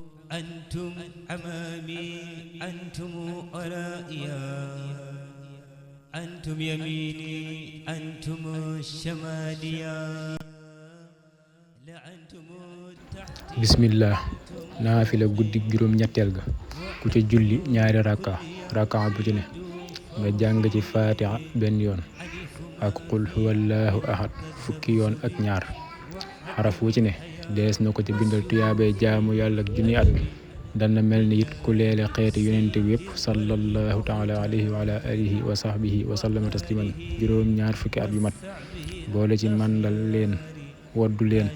أنتم أمامي أنتم ورائيا أنتم يميني أنتم شماليا لعنتم تحتي bismillah naafila guddi juróom ñetteel ga ku ca julli ñaari raka bu ci ne nga jàng ci fatiha benn yoon ak qul huwallahu ahad fukki yoon ak ñaar xaraf wu ci ne dees na ko ci bindal tuyaabay jaamu yàlla ak junni at dana mel ni it ku leele xeeti yonente bi yépp sallallahu taala alayhi wa ala alihi wa sahbihi wa sallama tasliman juróom ñaar fukki at yu mat boole ci màndal leen woddu leen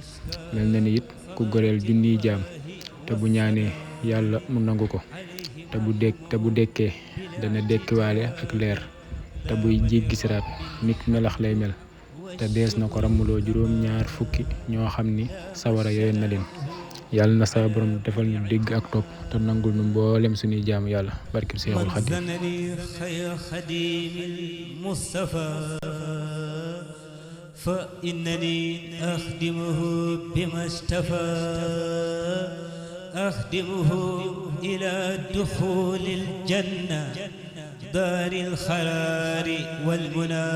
mel na ni it ku goreel junniy jaam te bu ñaanee yàlla mu nangu ko te bu dekkee dana dekkiwaale ak leer te buy jéggi siraat nit melax lay mel te dees na ko ramuloo juróom ñaar fukki ñoo xam ni sawara yoyoon na leen yàlla na sa borom defal ñu dégg ak topp te nangul nu mboolem suñuy jaamu yàlla barkib Seexul Xadiim خير خديم المصطفى فإنني أخدمه بما اشتفى أخدمه إلى دخول الجنة دار الخرار والمنى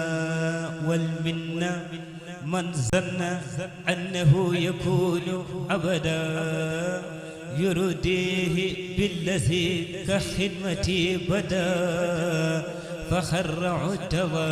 والمنة من ظن أنه يكون أبدا يرديه بالذي كخدمتي بدا فخر عتبا